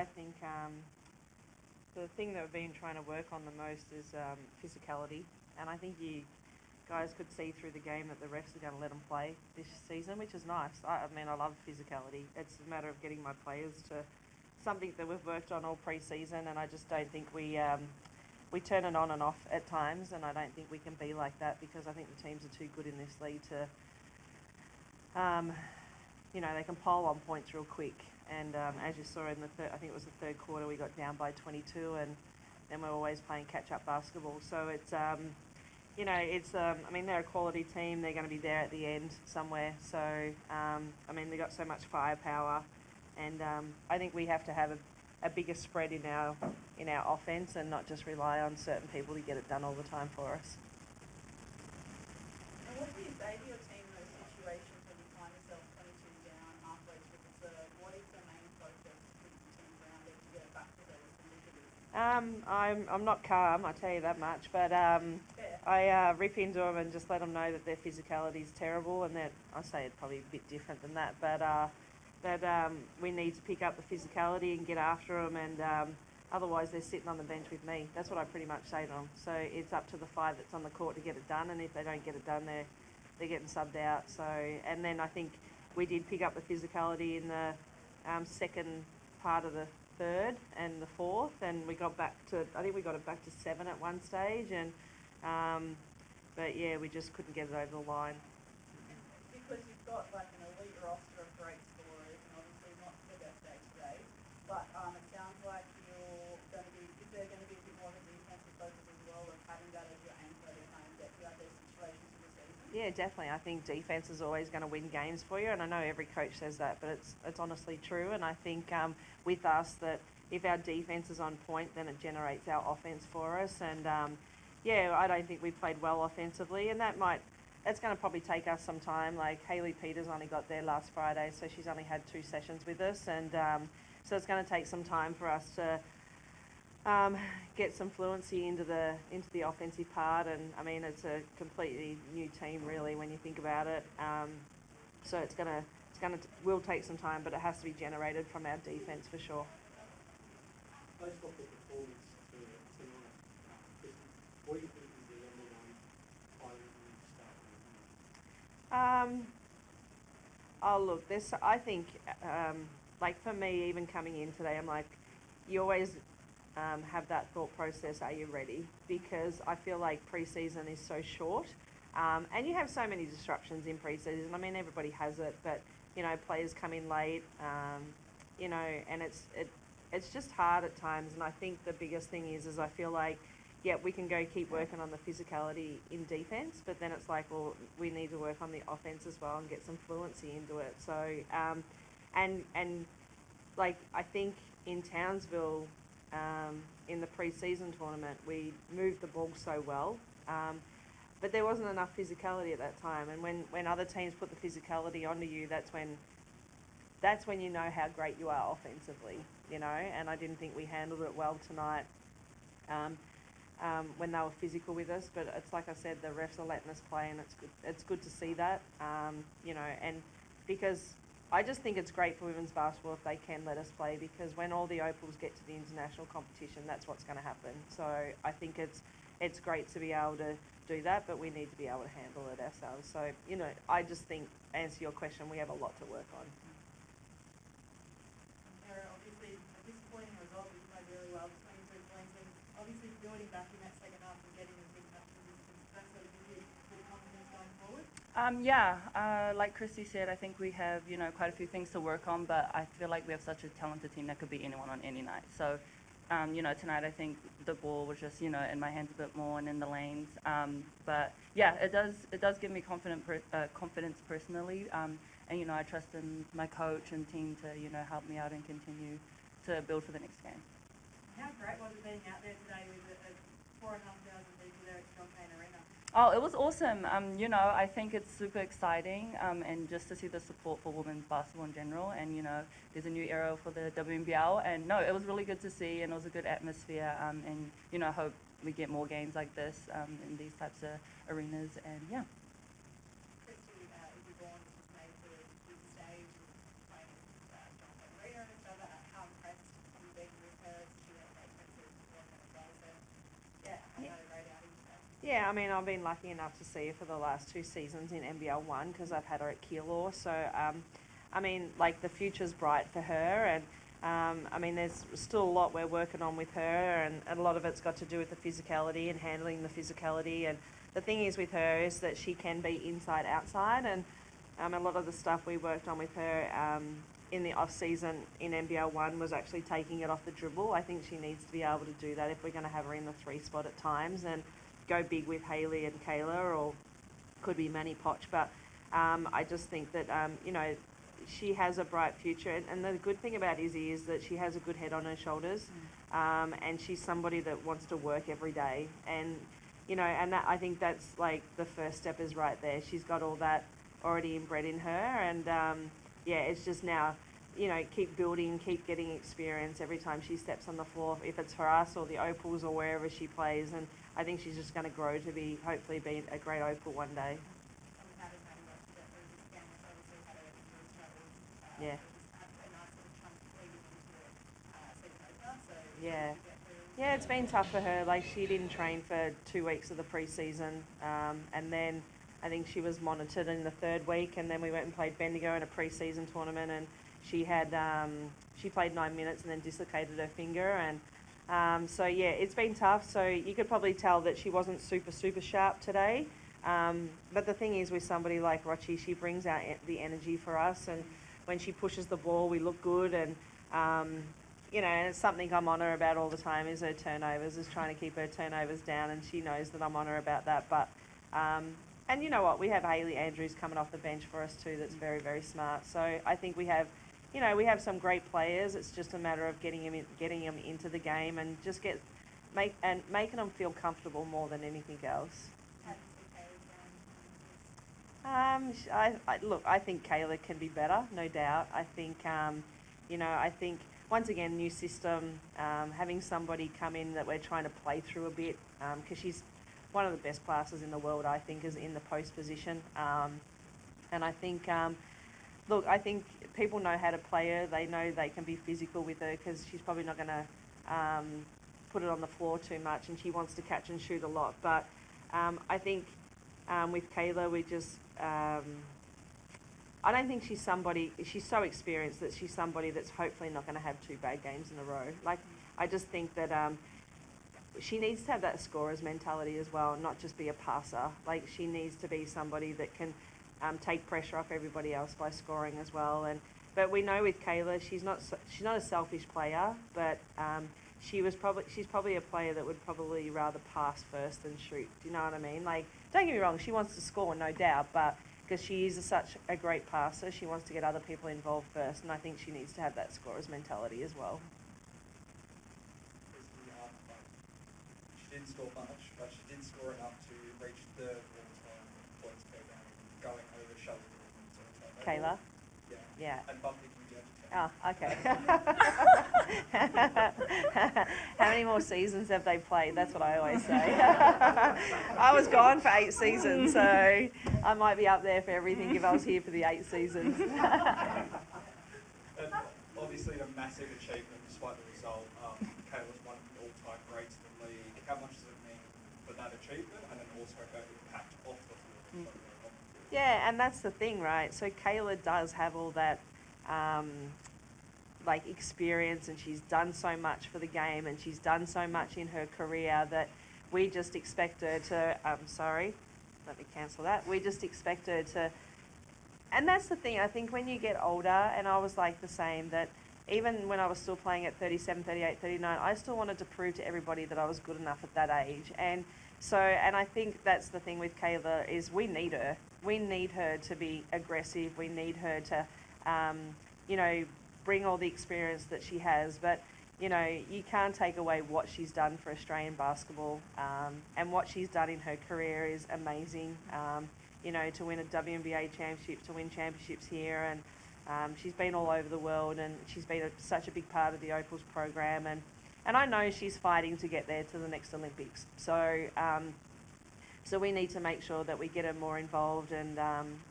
I think the thing that we've been trying to work on the most is physicality, and I think you guys could see through the game that the refs are going to let them play this season, which is nice. I mean, I love physicality. It's a matter of getting my players to something that we've worked on all pre-season, and I just don't think we turn it on and off at times, and I don't think we can be like that because I think the teams are too good in this league to, they can pile on points real quick. And as you saw in I think it was the third quarter, we got down by 22, and then we're always playing catch-up basketball. So it's, they're a quality team. They're going to be there at the end somewhere. So, they've got so much firepower, and I think we have to have a bigger spread in our offense and not just rely on certain people to get it done all the time for us. And what do you say to your team in those situations when you find yourself 22 down halfway through the third? What is the main focus to keep the team grounded to get it back to those initiatives? I'm not calm, I tell you that much, but I rip into them and just let them know that their physicality is terrible, and that I say it's probably a bit different than that, but that we need to pick up the physicality and get after them, and otherwise they're sitting on the bench with me. That's what I pretty much say to them. So it's up to the 5 that's on the court to get it done, and if they don't get it done, they're getting subbed out. So, and then I think we did pick up the physicality in the second part of the third and the fourth, and we got back to, I think we got it back to 7 at one stage, and but yeah, we just couldn't get it over the line. Because you've got like an elite roster of great scorers, and obviously not the best day today, but it sounds like is there going to be a bit more of a defensive focus as well, of having that as your anchor to kind of get you out those situations in the season? Yeah, definitely. I think defense is always going to win games for you, and I know every coach says that, but it's honestly true. And I think with us, that if our defense is on point, then it generates our offense for us. And I don't think we played well offensively, and that's going to probably take us some time. Like Hayley Peters only got there last Friday, so she's only had 2 sessions with us, and so it's going to take some time for us to get some fluency into the offensive part. And I mean, it's a completely new team really when you think about it. So will take some time, but it has to be generated from our defense for sure. Based off the performance tonight, what do you think is the number one player you need to start with? I think, for me, even coming in today, I'm like, you always have that thought process, are you ready? Because I feel like pre-season is so short, and you have so many disruptions in pre-season. I mean, everybody has it, but, players come in late, and it's just hard at times. And I think the biggest thing is I feel like, yeah, we can keep working on the physicality in defense, but then it's like, well, we need to work on the offense as well and get some fluency into it. So, I think in Townsville, in the pre-season tournament, we moved the ball so well, but there wasn't enough physicality at that time. And when other teams put the physicality onto you, that's when you know how great you are offensively, and I didn't think we handled it well tonight. When they were physical with us, but it's like I said, the refs are letting us play, and it's good to see that, and because I just think it's great for women's basketball if they can let us play, because when all the opals get to the international competition, that's what's going to happen. So I think it's great to be able to do that, but we need to be able to handle it ourselves. So, I just think, answer your question, we have a lot to work on. Tera, obviously a disappointing result, but you played really well, 23 points, and obviously building back in that second half and getting the big match resistance, that's going to give you good confidence going forward? Like Kristi said, I think we have, quite a few things to work on, but I feel like we have such a talented team that could be anyone on any night. So, tonight I think the ball was just, in my hands a bit more and in the lanes. But yeah, it does give me confidence personally. And, I trust in my coach and team to, help me out and continue to build for the next game. How great was it being out there today with 4,500 people there at John Payne Arena? Oh, it was awesome. I think it's super exciting, and just to see the support for women's basketball in general. And, there's a new era for the WNBL. And, no, it was really good to see, and it was a good atmosphere. And, I hope we get more games like this in these types of arenas. And, yeah. Kristi, is your born was made to the stage playing John Payne Arena and stuff. How impressed have you Yeah, I mean, I've been lucky enough to see her for the last 2 seasons in NBL 1 because I've had her at Keilor. So, I mean, like, the future's bright for her. And, I mean, there's still a lot we're working on with her. And a lot of it's got to do with the physicality and handling the physicality. And the thing is with her is that she can be inside, outside. And a lot of the stuff we worked on with her in the off-season in NBL 1 was actually taking it off the dribble. I think she needs to be able to do that if we're going to have her in the 3 spot at times. And go big with Hayley and Kayla, or could be Manny Poch, but I just think that you know, she has a bright future, and the good thing about Izzy is that she has a good head on her shoulders, and she's somebody that wants to work every day, and you know, and that, I think that's like the first step is right there. She's got all that already inbred in her, and yeah, it's just now, you know, keep building, keep getting experience every time she steps on the floor, if it's for us or the Opals or wherever she plays. And I think she's just going to grow to be, hopefully, be a great Opal one day. Yeah. Yeah. Yeah, it's been tough for her. Like, she didn't train for 2 weeks of the pre-season, and then I think she was monitored in the 3rd week, and then we went and played Bendigo in a pre-season tournament, and she had she played 9 minutes and then dislocated her finger, and so yeah, it's been tough. So you could probably tell that she wasn't super sharp today, but the thing is with somebody like Rochi, she brings out the energy for us, and when she pushes the ball we look good, and you know, and it's something I'm on her about all the time is her turnovers, is trying to keep her turnovers down, and she knows that I'm on her about that. But and you know what, we have Hayley Andrews coming off the bench for us too, that's very smart. So I think we have, you know, we have some great players. It's just a matter of getting them into the game, and just making them feel comfortable more than anything else. Look, I think Kayla can be better, no doubt. I think, you know, I think once again, new system, having somebody come in that we're trying to play through a bit, because she's one of the best classes in the world, I think, is in the post position. And I think, look, I think people know how to play her. They know they can be physical with her because she's probably not going to put it on the floor too much, and she wants to catch and shoot a lot. But I think with Kayla, we just... I don't think she's so experienced that she's somebody that's hopefully not going to have 2 bad games in a row. Like, I just think that she needs to have that scorer's mentality as well, not just be a passer. Like, she needs to be somebody that can take pressure off everybody else by scoring as well. But we know with Kayla, she's not a selfish player, but she's probably a player that would probably rather pass first than shoot. Do you know what I mean? Like, don't get me wrong, she wants to score, no doubt, but because she is such a great passer, she wants to get other people involved first, and I think she needs to have that scorer's mentality as well. She didn't score much, but she did score enough to reach 3rd all-time points per game, going over Shelby. Kayla? Yeah. Yeah. And bumping you down to 10. Oh, okay. How many more seasons have they played? That's what I always say. I was gone for 8 seasons, so I might be up there for everything if I was here for the 8 seasons. And obviously a massive achievement despite the result. Kayla's one of the all-time greats in the league. How much does it mean for that achievement, and then also her impact off the floor? Yeah, and that's the thing, right? So Kayla does have all that like experience, and she's done so much for the game, and she's done so much in her career that we just expect her to, sorry, let me cancel that. We just expect her to, and that's the thing, I think when you get older, and I was like the same, that even when I was still playing at 37, 38, 39, I still wanted to prove to everybody that I was good enough at that age. And so, and I think that's the thing with Kayla is we need her. We need her to be aggressive. We need her to, you know, bring all the experience that she has. But, you know, you can't take away what she's done for Australian basketball. And what she's done in her career is amazing. You know, to win a WNBA championship, to win championships here, and she's been all over the world, and she's been such a big part of the Opals program, and I know she's fighting to get there to the next Olympics. So so we need to make sure that we get her more involved and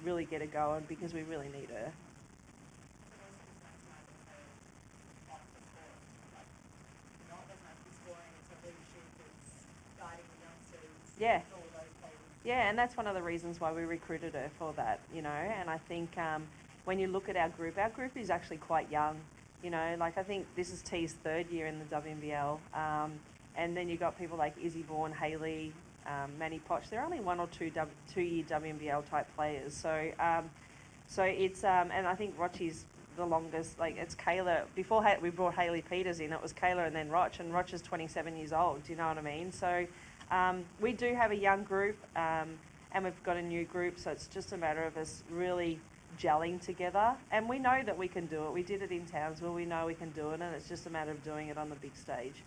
really get her going, because we really need her. Yeah. Yeah, and that's one of the reasons why we recruited her for that, you know. And I think when you look at our group is actually quite young. You know, like I think this is T's third year in the WNBL. And then you've got people like Izzy Vaughan, Hayley, Manny Potch. They're only 1 or 2 2-year WNBL type players. So so it's, and I think Rochi's the longest. Like it's Kayla, before we brought Hayley Peters in, it was Kayla and then Roch, and Roch is 27 years old. Do you know what I mean? So we do have a young group, and we've got a new group, so it's just a matter of us really gelling together. And we know that we can do it. We did it in Townsville. We know we can do it, and it's just a matter of doing it on the big stage.